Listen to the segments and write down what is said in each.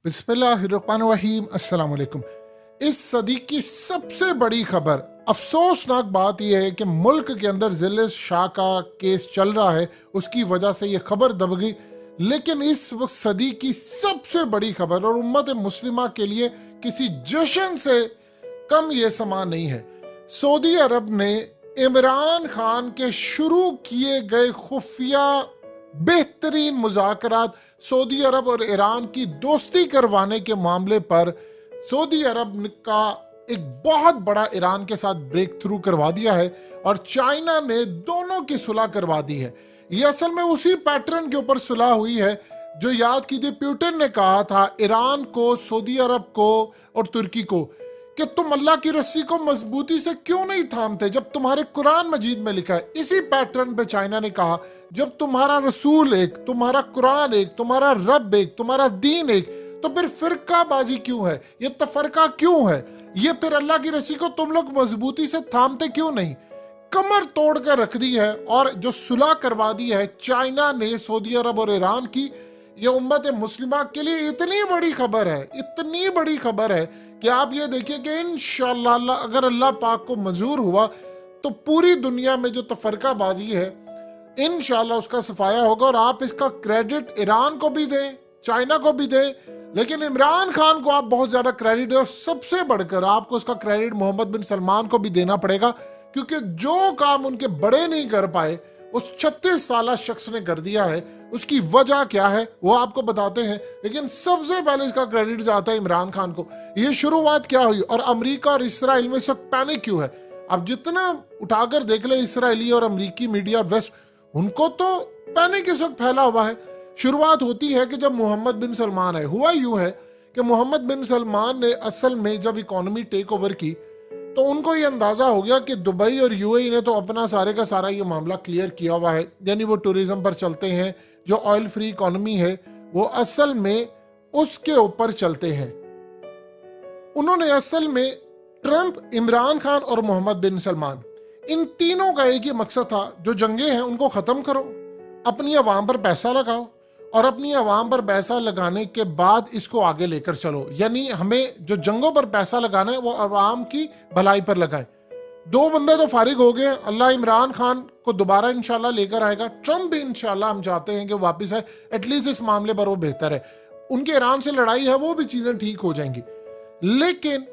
बिस्मिल्लाहिर्रहमानिर्रहीम। अस्सलाम वालेकुम। इस सदी की सबसे बड़ी खबर, अफसोसनाक बात यह है कि मुल्क के अंदर जिले शाह का केस चल रहा है, उसकी वजह से यह खबर दब गई। लेकिन इस वक्त सदी की सबसे बड़ी खबर और उम्मत मुस्लिमा के लिए किसी जश्न से कम यह समा नहीं है। सऊदी अरब ने इमरान खान के शुरू किए गए खुफिया बेहतरीन मुज़ाकरात सऊदी अरब और ईरान की दोस्ती करवाने के मामले पर सऊदी अरब का एक बहुत बड़ा ईरान के साथ ब्रेक थ्रू करवा दिया है और चाइना ने दोनों की सुलह करवा दी है। ये असल में उसी पैटर्न के ऊपर सुलह हुई है जो याद कीजिए पुतिन ने कहा था ईरान को, सऊदी अरब को और तुर्की को कि तुम अल्लाह की रस्सी को मजबूती से क्यों नहीं थामते जब तुम्हारे कुरान मजीद में लिखा है। इसी पैटर्न पे चाइना ने कहा जब तुम्हारा रसूल एक, तुम्हारा कुरान एक, तुम्हारा रब एक, तुम्हारा दीन एक, तो फिर फिरकाबाजी क्यों है, ये तफरका क्यों है, ये फिर अल्लाह की रस्सी को तुम लोग मजबूती से थामते क्यों नहीं। कमर तोड़ कर रख दी है और जो सुलह करवा दी है चाइना ने सऊदी अरब और ईरान की, ये उम्मत मुस्लिमा के लिए इतनी बड़ी खबर है, इतनी बड़ी खबर है कि आप ये देखिए कि इंशाअल्लाह अगर अल्लाह पाक को मंजूर हुआ तो पूरी दुनिया में जो तफरकाबाजी है इंशाअल्लाह उसका सफाया होगा। और आप इसका क्रेडिट ईरान को भी दें, चाइना को भी दें, लेकिन इमरान खान को आप बहुत ज्यादा क्रेडिट, और सबसे बढ़कर आपको इसका क्रेडिट मोहम्मद बिन सलमान को भी देना पड़ेगा, क्योंकि जो काम उनके बड़े नहीं कर पाए उस 36 साल शख्स ने कर दिया है। उसकी वजह क्या है वो आपको बताते हैं, लेकिन सबसे पहले इसका क्रेडिट जाता है इमरान खान को। ये शुरुआत क्या हुई और अमेरिका और इसराइल में सब पैनिक क्यों है। अब जितना उठाकर देख ले इसराइली और अमेरिकी मीडिया वेस्ट, उनको तो पैनिक इस वक्त फैला हुआ है। शुरुआत होती है कि जब मोहम्मद बिन सलमान आए, हुआ यूं है कि मोहम्मद बिन सलमान ने असल में जब इकोनॉमी टेक ओवर की तो उनको ये अंदाजा हो गया कि दुबई और यूएई ने तो अपना सारे का सारा ये मामला क्लियर किया हुआ है, यानी वो टूरिज्म पर चलते हैं, जो ऑयल फ्री इकोनॉमी है वो असल में उसके ऊपर चलते हैं। उन्होंने असल में ट्रंप, इमरान खान और मोहम्मद बिन सलमान, इन तीनों का एक ही मकसद था, जो जंगे हैं उनको खत्म करो, अपनी आवाम पर पैसा लगाओ और अपनी आवाम पर पैसा लगाने के बाद इसको आगे लेकर चलो। यानी हमें जो जंगों पर पैसा लगाना है वो आवाम की भलाई पर लगाए। दो बंदे तो फारिग हो गए, अल्लाह इमरान खान को दोबारा इंशाल्लाह लेकर आएगा, ट्रंप भी इंशाल्लाह हम चाहते हैं कि वापस आए, एटलीस्ट इस मामले पर वो बेहतर है। उनके ईरान से लड़ाई है वो भी चीजें ठीक हो जाएंगी, लेकिन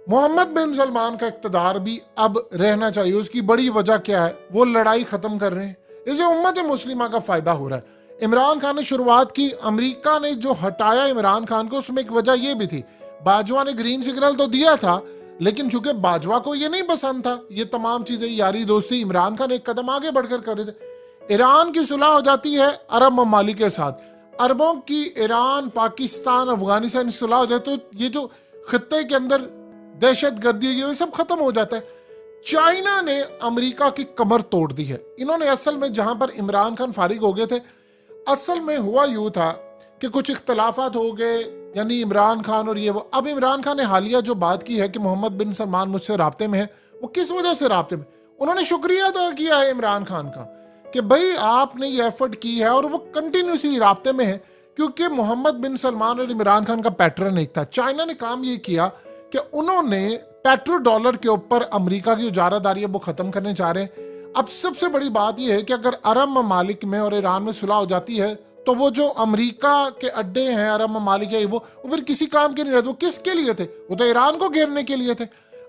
मोहम्मद बिन सलमान का इक़्तिदार भी अब रहना चाहिए। उसकी बड़ी वजह क्या है, वो लड़ाई खत्म कर रहे हैं, इससे उम्मत मुस्लिमा का फायदा हो रहा है। इमरान खान ने शुरुआत की, अमेरिका ने जो हटाया इमरान खान को उसमें एक वजह यह भी थी, बाजवा ने ग्रीन सिग्नल तो दिया था, लेकिन चूंकि बाजवा को ये नहीं पसंद था ये तमाम चीजें, यारी दोस्ती, इमरान खान एक कदम आगे बढ़कर कर रहे थे। ईरान की सुलह हो जाती है अरब ममालिक के साथ, अरबों की ईरान, पाकिस्तान, अफगानिस्तान सुलह हो जाए तो ये जो खत्ते के अंदर दहशत गर्दी ये सब खत्म हो जाता है। चाइना ने अमेरिका की कमर तोड़ दी है। इन्होंने असल में जहां पर इमरान खान फारिग हो गए थे, असल में हुआ यूं था कि कुछ इख्तलाफात हो गए, यानी इमरान खान और ये वो। अब इमरान खान ने हालिया जो बात की है कि मोहम्मद बिन सलमान मुझसे राब्ते में है, वो किस वजह से राब्ते में, उन्होंने शुक्रिया अदा किया है इमरान खान का कि भाई आपने ये एफर्ट की है, और वो कंटिन्यूसली राब्ते में है, क्योंकि मोहम्मद बिन सलमान और इमरान खान का पैटर्न एक था। चाइना ने काम ये किया कि उन्होंने पेट्रो डॉलर के ऊपर अमेरिका की उजारादारी है वो खत्म करने चाह रहे हैं। अब सबसे बड़ी बात यह है कि अगर अरब ममालिक में और ईरान में सुलह हो जाती है तो वो जो अमेरिका के अड्डे हैं अरब ममालिक है वो फिर किसी काम के नहीं रहते। वो किसके लिए थे, वो तो ईरान को घेरने के लिए थे।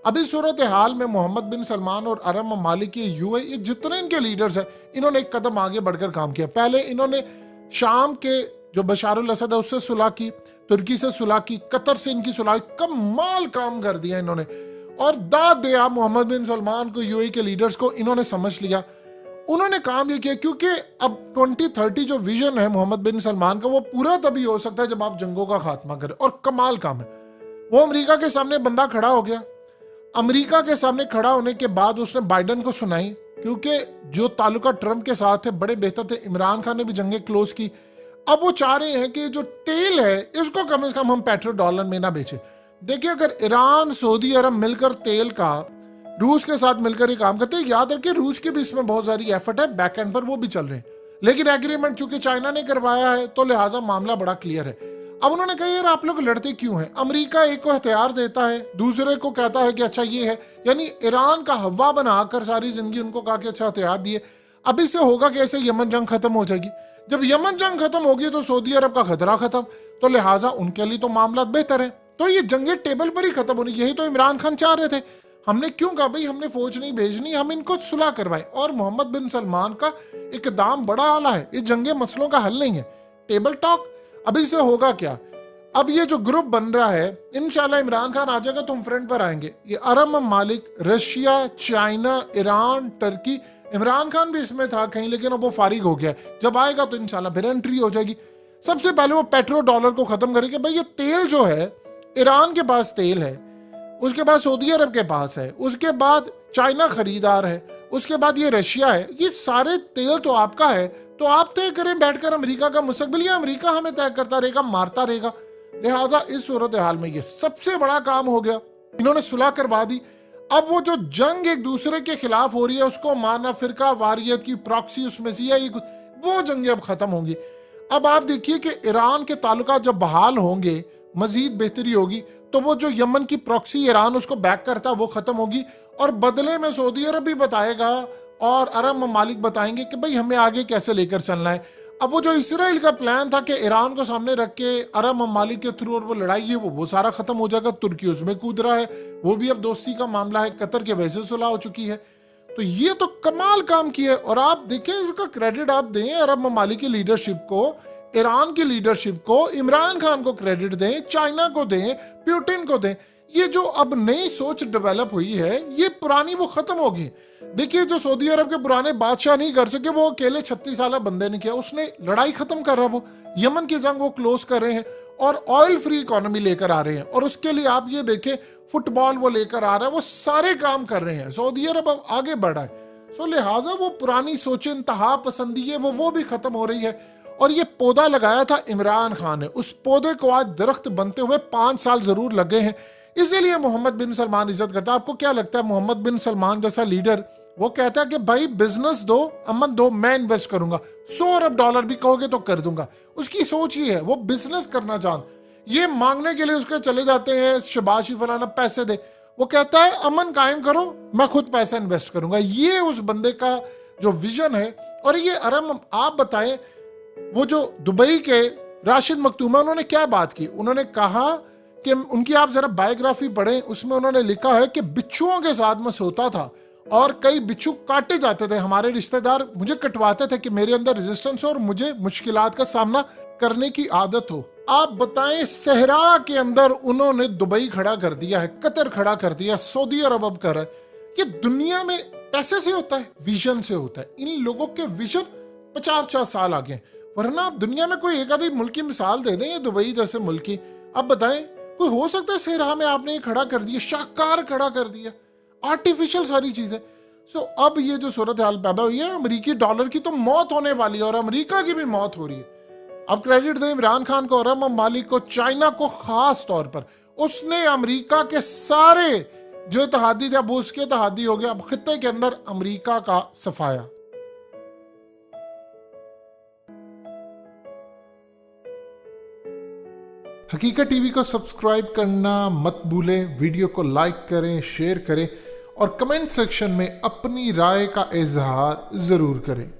अब इस सूरत हाल में मोहम्मद बिन सलमान और अरब ममालिक के यूएई जितने इनके लीडर्स हैं, इन्होंने एक कदम आगे बढ़कर काम किया। पहले इन्होंने शाम के जो बशारुल असद है उससे सुलह की, तुर्की से सुलह की, कतर से इनकी सुलह, कमाल काम कर दिया इन्होंने और दाद दिया मोहम्मद बिन सलमान को, यूएई के लीडर्स को। इन्होंने समझ लिया, उन्होंने काम ये किया, क्योंकि अब 2030 जो विजन है मोहम्मद बिन सलमान का वो पूरा तभी हो सकता है जब आप जंगों का खात्मा करें, और कमाल काम है। वो अमेरिका के सामने बंदा खड़ा हो गया, अमेरिका के सामने खड़ा होने के बाद उसने बाइडन को सुनाई, क्योंकि जो ताल्लुका ट्रंप के साथ है बड़े बेहतर थे, इमरान खान ने भी जंगें क्लोज की। अब वो चाह रहे हैं कि जो तेल है इसको कम से कम हम पेट्रो डॉलर में ना बेचें। देखिए, अगर ईरान, सऊदी अरब मिलकर तेल का रूस के साथ मिलकर ये काम करते हैं, याद रखिए रूस की भी इसमें बहुत सारी एफर्ट है, बैक एंड पर वो भी चल रहे हैं, लेकिन एग्रीमेंट चूंकि चाइना ने करवाया है तो लिहाजा मामला बड़ा क्लियर है। अब उन्होंने कहा यार आप लोग लड़ते क्यों हैं? अमेरिका एक को हथियार देता है, दूसरे को कहता है कि अच्छा ये है, यानी ईरान का हवा बनाकर सारी जिंदगी उनको कहा कि अच्छा हथियार दिए। अभी से होगा कैसे? यमन जंग खत्म हो जाएगी। जब यमन जंग खत्म होगी तो सऊदी अरब का खतरा खत्म, तो लिहाजा उनके लिए तो मामला बेहतर है। तो ये जंगे टेबल पर ही खत्म होनी, यही तो इमरान खान चाह रहे थे। हमने क्यों कहा भाई हमने फौज नहीं भेजनी, हम इनको सुलह करवाएं। और मोहम्मद बिन सलमान का इकदाम बड़ा आला है, ये जंगे मसलों का हल नहीं है, टेबल टॉक। अभी से होगा क्या? अब ये जो ग्रुप बन रहा है, इंशाल्लाह इमरान खान आ जाएगा तो हम फ्रंट पर आएंगे। ये अरब ममालिक, Russia, China, Iran, Turkey, Imran Khan भी इसमें था कहीं, लेकिन अब वो फारिग हो गया। जब आएगा तो इंशाल्लाह फिर एंट्री हो जाएगी। सबसे पहले वो पेट्रो डॉलर को खत्म करेंगे। भाई ये तेल जो है, ईरान के पास तेल है, उसके बाद सऊदी अरब के पास है, उसके बाद चाइना खरीदार है, उसके बाद ये रशिया है। ये सारे तेल तो आपका है, तो आप तय करें बैठकर अमेरिका का मुस्तकबिल, या अमेरिका हमें तय करता रहेगा, मारता रहेगा। लिहाजा इस सूरत हाल में ये सबसे बड़ा काम हो गया, इन्होंने सुलह करवा दी। अब वो जो जंग एक दूसरे के खिलाफ हो रही है, उसको मारना, फिरका वारियत की प्रॉक्सी उसमें से, वो जंगें अब खत्म होंगी। अब आप देखिए कि ईरान के ताल्लुकात जब बहाल होंगे, मजीद बेहतरी होगी, तो वो जो यमन की प्रॉक्सी ईरान उसको बैक करता है वो खत्म होगी, और बदले में सऊदी अरब भी बताएगा और अरब ममालिक बताएंगे कि भाई हमें आगे कैसे लेकर चलना है। अब वो जो इसराइल का प्लान था कि ईरान को सामने रख के अरब ममालिक के थ्रू और वो लड़ाई है, वो सारा खत्म हो जाएगा। तुर्की उसमें कूद रहा है, वो भी अब दोस्ती का मामला है, कतर के वैसे सुलह हो चुकी है। तो ये तो कमाल काम किया है। और आप देखें, इसका क्रेडिट आप दें अरब ममालिक की लीडरशिप को, ईरान की लीडरशिप को, इमरान खान को क्रेडिट दें, चाइना को दें, पुतिन को दें। ये जो अब नई सोच डेवलप हुई है, ये पुरानी वो खत्म होगी। देखिए जो सऊदी अरब के पुराने बादशाह नहीं कर सके, वो अकेले 36 साल बंदे ने किया, उसने लड़ाई खत्म कर रहा है। वो यमन की जंग वो क्लोज कर रहे हैं और ऑयल फ्री इकोनॉमी लेकर आ रहे हैं। और उसके लिए आप ये देखें, फुटबॉल वो लेकर आ रहा है, वो सारे काम कर रहे हैं। सऊदी अरब अब आगे बढ़ा है। सो लिहाजा वो पुरानी सोचें, इंतहा पसंदी है, वो भी खत्म हो रही है। और ये पौधा लगाया था इमरान खान ने, उस पौधे को आज दरख्त बनते हुए 5 साल जरूर लगे हैं। इसीलिए मोहम्मद बिन सलमान इज्जत करता है। आपको क्या लगता है, मोहम्मद बिन सलमान जैसा लीडर वो कहता है कि भाई बिजनेस दो, अमन दो, मैं इन्वेस्ट करूंगा, 100 अरब डॉलर भी कहोगे तो कर दूंगा। उसकी सोच ये है, वो बिजनेस करना चाहता। ये मांगने के लिए उसके चले जाते हैं शबाशी फलाना पैसे दे, वो कहता है अमन कायम करो, मैं खुद पैसा इन्वेस्ट करूंगा। ये उस बंदे का जो विजन है। और ये अरब, आप बताएं, वो जो दुबई के राशिद मखतूम, उन्होंने क्या बात की? उन्होंने कहा कि उनकी आप जरा बायोग्राफी पढ़ें, उसमें उन्होंने लिखा है कि बिच्छुओं के साथ मैं सोता था और कई बिच्छू काटे जाते थे, हमारे रिश्तेदार मुझे कटवाते थे कि मेरे अंदर रेजिस्टेंस हो और मुझे मुश्किलात का सामना करने की आदत हो। आप बताएं, सहरा के अंदर उन्होंने दुबई खड़ा कर दिया है, कतर खड़ा कर दिया, सऊदी अरब अब कर रहा है। ये दुनिया में पैसे से होता है, विजन से होता है। इन लोगों के विजन 50-50 साल आगे। वरना आप दुनिया में कोई एक आधी मुल्क की मिसाल दे दें, ये दुबई जैसे मुल्क की, अब बताएं कोई हो सकता है सहरा में आपने ये खड़ा कर दिया, शाकार खड़ा कर दिया, आर्टिफिशियल सारी चीजें। सो अब ये जो सूरत हाल पैदा हुई है, अमेरिकी डॉलर की तो मौत होने वाली है और अमेरिका की भी मौत हो रही है। अब क्रेडिट दें इमरान खान को, अरब ममालिक को, चाइना को खास तौर पर, उसने अमेरिका के सारे जो इत्तेहादी थे अब उसके इत्तेहादी हो गया। अब खित्ते के अंदर अमेरिका का सफाया। हकीकत टीवी को सब्सक्राइब करना मत भूलें, वीडियो को लाइक करें, शेयर करें और कमेंट सेक्शन में अपनी राय का इजहार जरूर करें।